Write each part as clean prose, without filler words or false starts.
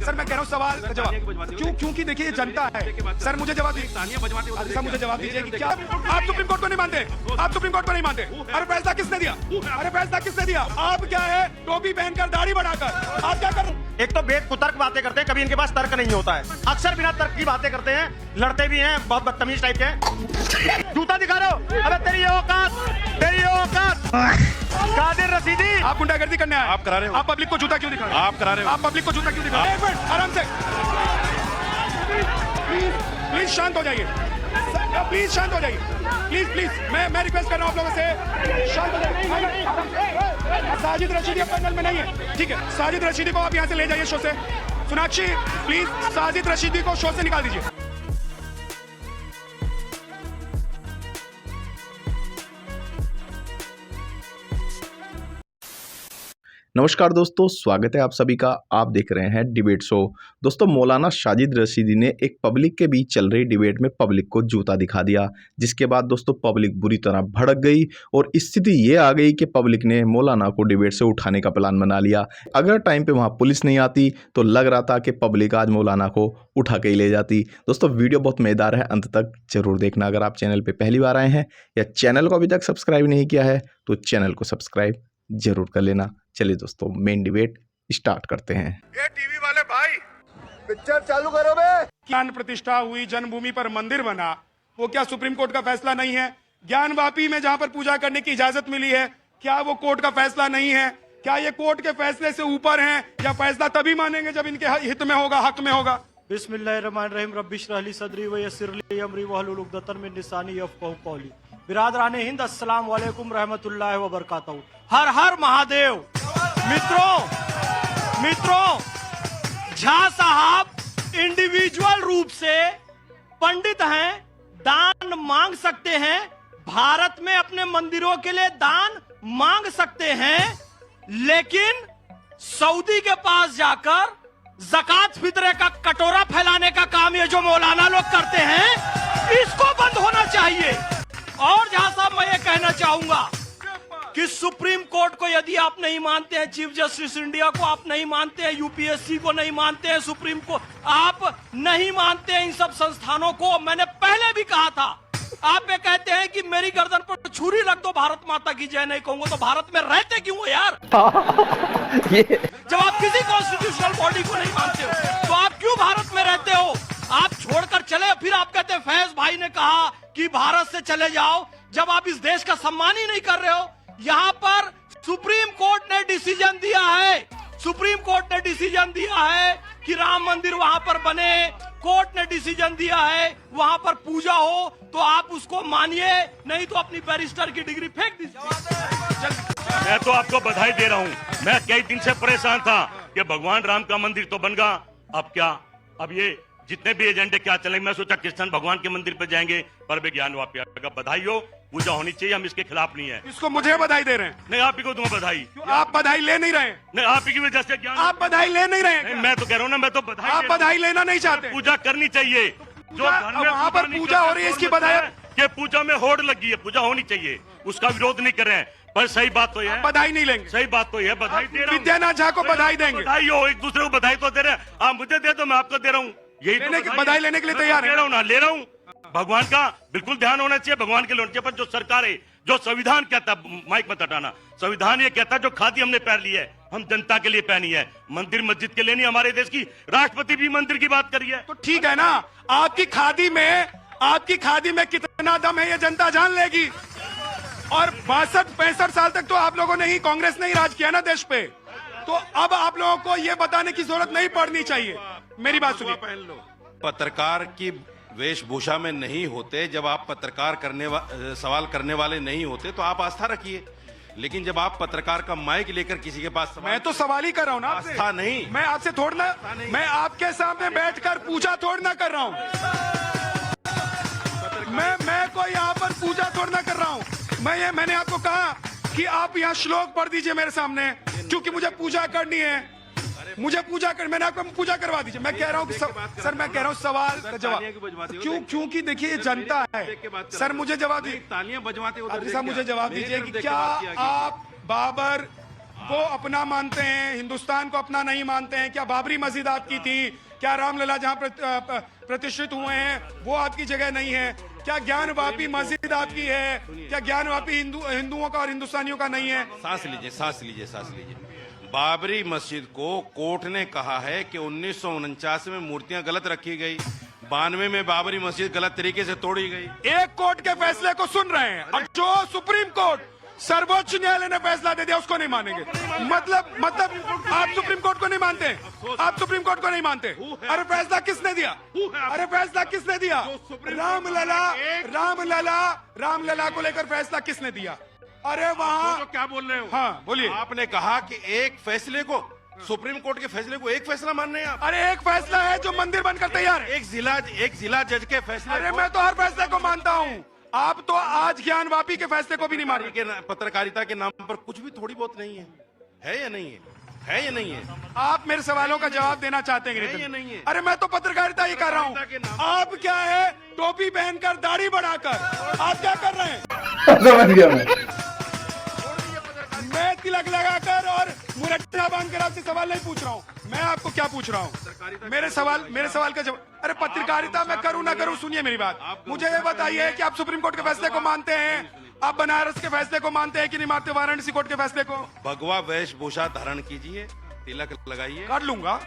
Sir मैं कह रहा हूँ सवाल का जवाब क्योंकि देखिए ये जनता है। सर मुझे जवाब दीजिए, मुझे जवाब दीजिए कि क्या आप सुप्रीम कोर्ट को नहीं मानते? आप सुप्रीम कोर्ट को नहीं मानते? अरे फैसला किसने दिया? अरे फैसला किसने दिया? आप क्या है, टोपी पहनकर दाढ़ी बढ़ाकर आप क्या कर? एक तो बेकुतर्क बातें करते हैं, कभी इनके पास तर्क नहीं होता है, अक्सर बिना तर्क की बातें करते हैं, लड़ते भी हैं, बहुत बदतमीज टाइप के। जूता दिखा रहे हो? अबे तेरी औकात कादिर रशीदी। आप गुंडागर्दी करने आए, आप करा रहे हो। आप पब्लिक को जूता क्यों दिखा रहे हो? आप करा रहे हो। आप पब्लिक को जूता क्यों दिखा रहे हो? एक मिनट आराम से, प्लीज शांत हो जाइए, प्लीज शांत हो जाइए, प्लीज मैं रिक्वेस्ट कर रहा हूँ आप लोगों से शांत हो जाइए। साजिद रशीदी अब पैनल में नहीं है, ठीक है? साजिद रशीदी को आप यहाँ से ले जाइए शो से। सोनाक्षी प्लीज साजिद रशीदी को शो से निकाल दीजिए। नमस्कार दोस्तों, स्वागत है आप सभी का। आप देख रहे हैं डिबेट शो। दोस्तों, मौलाना साजिद रशीदी ने एक पब्लिक के बीच चल रही डिबेट में पब्लिक को जूता दिखा दिया, जिसके बाद दोस्तों पब्लिक बुरी तरह भड़क गई और स्थिति ये आ गई कि पब्लिक ने मौलाना को डिबेट से उठाने का प्लान बना लिया। अगर टाइम पे वहाँ पुलिस नहीं आती तो लग रहा था कि पब्लिक आज मौलाना को उठा के ही ले जाती। दोस्तों वीडियो बहुत मज़ेदार है, अंत तक जरूर देखना। अगर आप चैनल पर पहली बार आए हैं या चैनल को अभी तक सब्सक्राइब नहीं किया है तो चैनल को सब्सक्राइब जरूर कर लेना। चलिए दोस्तों, मेन डिबेट स्टार्ट करते हैं। ये टीवी वाले भाई पिक्चर चालू करो बे। ज्ञान प्रतिष्ठा हुई, जन्मभूमि पर मंदिर बना, वो क्या सुप्रीम कोर्ट का फैसला नहीं है? ज्ञान वापी में जहां पर पूजा करने की इजाजत मिली है, क्या वो कोर्ट का फैसला नहीं है? क्या ये कोर्ट के फैसले से ऊपर हैं? या फैसला तभी मानेंगे जब इनके हित में होगा, हक में होगा? बिस्मिल्लाहिर्रहमानिर्रहीम, रब्बि इश्रह ली सदरी व यस्सिर ली अमरी वहलुल उक़दतन मिन लिसानी यफ़क़हू क़ौली। बिरादराने हिंद, अस्सलाम वालेकुम रहमतुल्लाहि व बरकातहू। हर हर महादेव। मित्रों, झा साहब इंडिविजुअल रूप से पंडित हैं, दान मांग सकते हैं, भारत में अपने मंदिरों के लिए दान मांग सकते हैं, लेकिन सऊदी के पास जाकर ज़कात फित्रे का कटोरा फैलाने का काम ये जो मौलाना लोग करते हैं, इसको बंद होना चाहिए। और झा साहब मैं ये कहना चाहूंगा कि सुप्रीम कोर्ट को यदि आप नहीं मानते हैं, चीफ जस्टिस इंडिया को आप नहीं मानते हैं, यूपीएससी को नहीं मानते हैं, सुप्रीम को आप नहीं मानते हैं, इन सब संस्थानों को, मैंने पहले भी कहा था, आप ये कहते हैं कि मेरी गर्दन पर छुरी रख दो, भारत माता की जय नहीं कहूंगा, तो भारत में रहते क्यों हो यार? जब आप किसी कॉन्स्टिट्यूशनल बॉडी को नहीं मानते हो तो आप क्यों भारत में रहते हो? आप छोड़कर चले, फिर आप कहते हैं फैज भाई ने कहा कि भारत से चले जाओ, जब आप इस देश का सम्मान ही नहीं कर रहे हो। यहाँ पर सुप्रीम कोर्ट ने डिसीजन दिया है, सुप्रीम कोर्ट ने डिसीजन दिया है कि राम मंदिर वहां पर बने, कोर्ट ने डिसीजन दिया है वहां पर पूजा हो, तो आप उसको मानिए, नहीं तो अपनी बैरिस्टर की डिग्री फेंक दीजिए। मैं तो आपको बधाई दे रहा हूँ। मैं कई दिन से परेशान था कि भगवान राम का मंदिर तो बन गया, अब क्या? अब ये जितने भी एजेंडे क्या चले, मैं सोचा कृष्ण भगवान के मंदिर पे जाएंगे, पर विज्ञान वापी आएगा। बधाई हो, पूजा होनी चाहिए, हम इसके खिलाफ नहीं है। इसको मुझे बधाई दे रहे हैं? नहीं, आप ही को दूंगा बधाई। आप बधाई ले नहीं रहे? नहीं, आप ही की वजह से ज्ञान। आप बधाई ले नहीं रहे? नहीं, मैं तो कह रहा हूँ ना, मैं तो बधाई। आप बधाई लेना नहीं चाहते? पूजा करनी चाहिए, जो वहाँ पर पूजा हो रही है, इसकी बधाई। कि पूजा में होड़ लगी है, पूजा होनी चाहिए, उसका विरोध नहीं कर रहे हैं, पर सही बात तो है, बधाई नहीं लेंगे? सही बात तो है, बधाई दे रहा हूँ। विद्यानाथ झा को बधाई देंगे? बधाई हो, एक दूसरे को बधाई तो दे रहे हैं। आप मुझे दे दो, मैं आपको दे रहा हूँ। यही बधाई लेने के लिए तैयार है? ले रहा हूँ ना, ले रहा हूँ। भगवान का बिल्कुल ध्यान होना चाहिए, भगवान के लिए होना चाहिए, पर जो सरकार है, जो संविधान कहता है, माइक मत हटाना, संविधान ये कहता है जो खादी हमने पहन ली है, हम जनता के लिए पहनी है, मंदिर मस्जिद के लिए नहीं। हमारे देश की राष्ट्रपति भी मंदिर की बात करी है। तो ठीक है ना, आपकी खादी में कितना दम है ये जनता जान लेगी। और 62-65 साल तक तो आप लोगों ने ही, कांग्रेस ने ही राज किया ना देश पे, तो अब आप लोगों को ये बताने की जरूरत नहीं पड़नी चाहिए। मेरी बात सुनिए। पहन लो। पत्रकार की वेशभूषा में नहीं होते, जब आप पत्रकार सवाल करने वाले नहीं होते तो आप आस्था रखिए, लेकिन जब आप पत्रकार का माइक लेकर किसी के पास मैं तो सवाल ही कर रहा हूँ ना आपसे। आस्था नहीं, मैं आपसे थोड़ा, मैं आपके सामने बैठकर पूजा थोड़ा कर रहा हूँ, मैं कोई यहाँ पर पूजा थोड़ा कर रहा हूँ। मैंने आपको कहा कि आप यहाँ श्लोक पढ़ दीजिए मेरे सामने, क्योंकि मुझे पूजा करनी है, मैंने आपको पूजा करवा दीजिए। मैं कह रहा हूँ सर, मैं कह रहा हूँ सवाल का जवाब क्योंकि देखिए ये जनता है। सर मुझे जवाब दीजिए, तालियां बजवाते मुझे जवाब दीजिए कि क्या आप बाबर वो अपना मानते हैं, हिंदुस्तान को अपना नहीं मानते हैं। क्या बाबरी मस्जिद आपकी थी? क्या रामलला जहां प्रतिष्ठित हुए हैं वो आपकी जगह नहीं है? क्या ज्ञानवापी मस्जिद आपकी है? क्या ज्ञानवापी हिंदुओं का और हिंदुस्तानियों का नहीं है? सांस लीजिए, सांस लीजिए, सांस लीजिए। बाबरी मस्जिद को कोर्ट ने कहा है कि 1949 में मूर्तियां गलत रखी गई, 92 में बाबरी मस्जिद गलत तरीके से तोड़ी गई। एक कोर्ट के फैसले को सुन रहे हैं और जो सुप्रीम कोर्ट सर्वोच्च न्यायालय ने फैसला दे दिया उसको नहीं मानेंगे। मतलब आप सुप्रीम कोर्ट को नहीं मानते? आप सुप्रीम कोर्ट को नहीं मानते? अरे फैसला किसने दिया? अरे फैसला किसने दिया? रामलला को लेकर फैसला किसने दिया? अरे वहाँ तो क्या बोल रहे हो? हाँ बोलिए। आपने कहा कि एक फैसले को, सुप्रीम कोर्ट के फैसले को एक फैसला मान रहे हैं आप? अरे एक फैसला है जो मंदिर बनकर तैयार है। एक जिला जज के फैसले अरे को, मैं तो हर फैसले को मानता हूँ। आप तो आज ज्ञानवापी के फैसले को भी नहीं माने। पत्रकारिता के नाम पर कुछ भी थोड़ी बहुत नहीं है या नहीं है? है या नहीं है? आप मेरे सवालों का जवाब देना चाहते हैं कि नहीं है, नहीं है। अरे मैं तो पत्रकारिता ही कर रहा हूँ। आप क्या है, टोपी पहनकर दाढ़ी बढ़ाकर आप क्या कर रहे हैं? समझ गया मैं तिलक लगाकर और मुरट्ठा बांधकर आपसे सवाल नहीं पूछ रहा हूँ। मैं आपको क्या पूछ रहा हूँ? मेरे सवाल का जवाब। अरे पत्रकारिता मैं करूँ ना करूँ, सुनिए मेरी बात। मुझे ये बताइए कि आप सुप्रीम कोर्ट के फैसले को मानते हैं? आप बनारस के फैसले को मानते हैं कि नहीं मानते? वाराणसी कोर्ट के फैसले को? भगवा वेशभूषा धारण कीजिए, तिलक लगाइए, कर लूंगा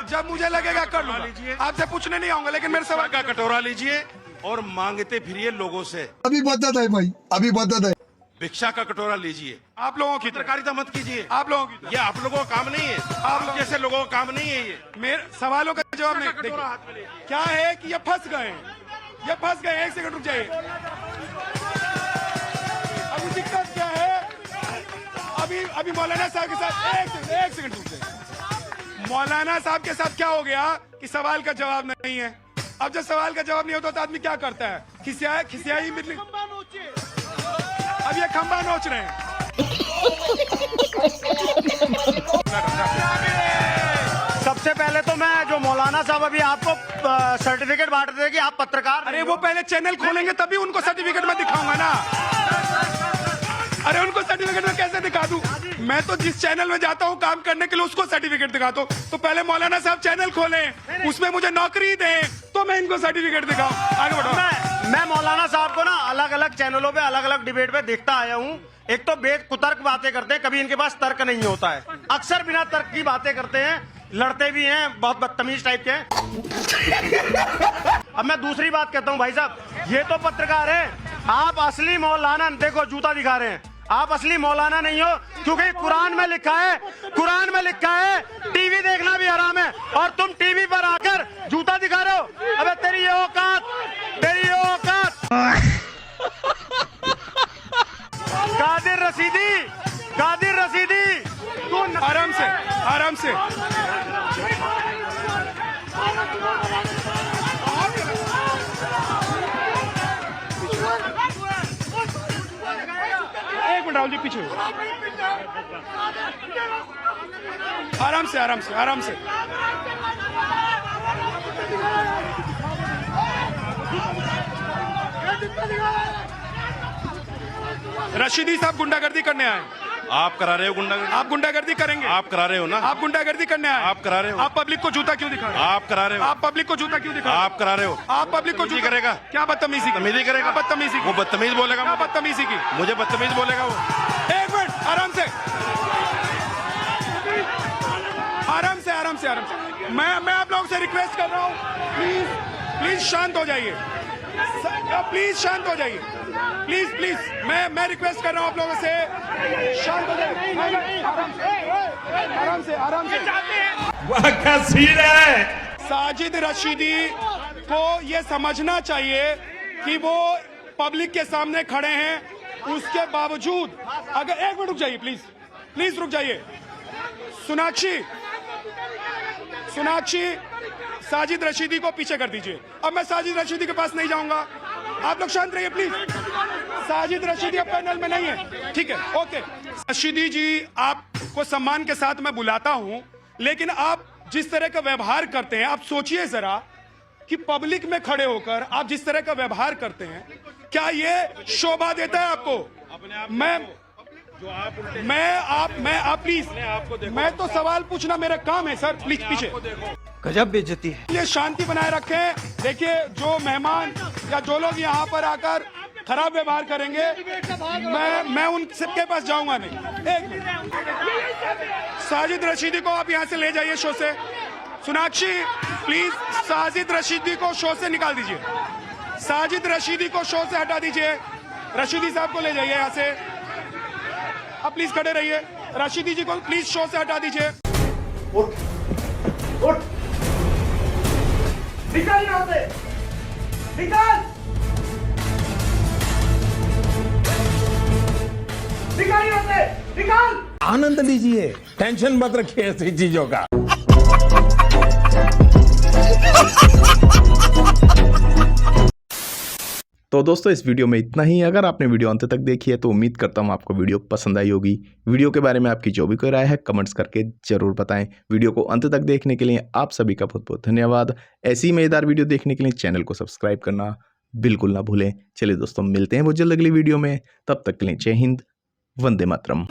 जब मुझे लगेगा कर लूंगा। आपसे पूछने नहीं आऊंगा, लेकिन मेरे सवाल का कटोरा लीजिए और मांगते फिरिए लोगों से। अभी बदत है भाई, अभी बदत है। भिक्षा का कटोरा लीजिए। आप लोगों की पत्रकारिता मत कीजिए। आप लोगों की ये आप लोगों का काम नहीं है, आप जैसे लोगों का काम नहीं है। ये मेरे सवालों का जवाब नहीं। कटोरा हाथ में लीजिए। क्या है कि ये फंस गए एक सेकंड रुक जाइए। अभी दिक्कत क्या है? अभी मौलाना साहब के साथ एक सेकंड रुक जाइए। मौलाना साहब के साथ क्या हो गया कि सवाल का जवाब नहीं है। अब जब सवाल का जवाब नहीं होता तो आदमी क्या करता है? खिसियाई मिली। अब ये खंबा नोच रहे हैं। सबसे पहले तो मैं जो मौलाना साहब अभी आपको सर्टिफिकेट बांट रहे थे कि आप पत्रकार, अरे वो पहले चैनल खोलेंगे तभी उनको सर्टिफिकेट में दिखाऊंगा ना। अरे उनको सर्टिफिकेट में कैसे दिखा दूं? मैं तो जिस चैनल में जाता हूं काम करने के लिए उसको सर्टिफिकेट दिखा दो। तो पहले मौलाना साहब चैनल खोलें, उसमें मुझे नौकरी दें तो मैं इनको सर्टिफिकेट दिखाऊं। आगे बढ़ो। मैं मौलाना साहब को ना अलग अलग चैनलों पे अलग अलग डिबेट पे देखता आया हूँ। एक तो कुतर्क बातें करते हैं, कभी इनके पास तर्क नहीं होता है, अक्सर बिना तर्क की बातें करते हैं, लड़ते भी हैं, बहुत बदतमीज टाइप के हैं। अब मैं दूसरी बात कहता हूँ भाई साहब, ये तो पत्रकार है, आप असली मौलाना, देखो जूता दिखा रहे हैं, आप असली मौलाना नहीं हो, क्योंकि कुरान में लिखा है टीवी देखना भी हराम है, और तुम टीवी पर आकर जूता दिखा रहे हो। अबे तेरी औकात कादिर रसीदी तू आराम से एक मिनट राहुल जी, पीछे आराम से। रशीदी साहब गुंडागर्दी करने आए। आप करा रहे हो गुंडागर्दी? आप गुंडागर्दी करेंगे? आप करा रहे हो ना? आप गुंडागर्दी करने आए। आप करा रहे हो? आप पब्लिक को जूता क्यों दिखा रहे हो? आप करा रहे हो? आप पब्लिक को जूता क्यों दिखा रहे हो? आप करा रहे हो? आप पब्लिक को जूता करेगा? क्या बदतमीजी करेगा? बदतमीजी वो बदतमीज बोलेगा? क्या बदतमीजी की? मुझे बदतमीज बोलेगा वो? एक मिनट, आराम से। मैं आप लोगों से रिक्वेस्ट कर रहा हूँ, प्लीज शांत हो जाइए। प्लीज शांत हो जाइए। प्लीज मैं रिक्वेस्ट कर रहा हूँ आप लोगों से, शांत हो जाइए। आराम से। साजिद रशीदी को ये समझना चाहिए कि वो पब्लिक के सामने खड़े हैं, उसके बावजूद अगर एक मिनट रुक जाइए, प्लीज रुक जाइए। सोनाक्षी साजिद रशीदी को पीछे कर दीजिए। अब मैं साजिद रशीदी के पास नहीं जाऊंगा, आप लोग शांत रहिए प्लीज। साजिद रशीदी अब पैनल में नहीं है, ठीक है, ओके। रशीदी जी, आपको सम्मान के साथ मैं बुलाता हूं, लेकिन आप जिस तरह का व्यवहार करते हैं, आप सोचिए जरा कि पब्लिक में खड़े होकर आप जिस तरह का व्यवहार करते हैं, क्या ये शोभा देता है आपको? मैं आप प्लीज, मैं तो सवाल पूछना मेरा काम है सर, प्लीज पीछे। गजब बेइज्जती है। ये शांति बनाए रखें। देखिए, जो मेहमान या जो लोग यहाँ पर आकर खराब व्यवहार करेंगे, मैं उन सबके पास जाऊंगा नहीं। एक मिनट, साजिद रशीदी को आप यहाँ से ले जाइए शो से। सोनाक्षी प्लीज साजिद रशीदी को शो से निकाल दीजिए। साजिद रशीदी को शो से हटा दीजिए। रशीदी साहब को ले जाइए यहाँ से। आप प्लीज खड़े रहिए। रशीदी जी को प्लीज शो से हटा दीजिए। निकल यहाँ से, निकल, निकल यहाँ से, निकल। आनंद लीजिए, टेंशन मत रखिए ऐसी चीजों का। तो दोस्तों इस वीडियो में इतना ही। अगर आपने वीडियो अंत तक देखी है तो उम्मीद करता हूँ आपको वीडियो पसंद आई होगी। वीडियो के बारे में आपकी जो भी कोई राय है कमेंट्स करके जरूर बताएं। वीडियो को अंत तक देखने के लिए आप सभी का बहुत बहुत धन्यवाद। ऐसी मजेदार वीडियो देखने के लिए चैनल को सब्सक्राइब करना बिल्कुल ना भूलें। चलिए दोस्तों, मिलते हैं बहुत जल्द अगली वीडियो में। तब तक के लिए जय हिंद, वंदे मातरम।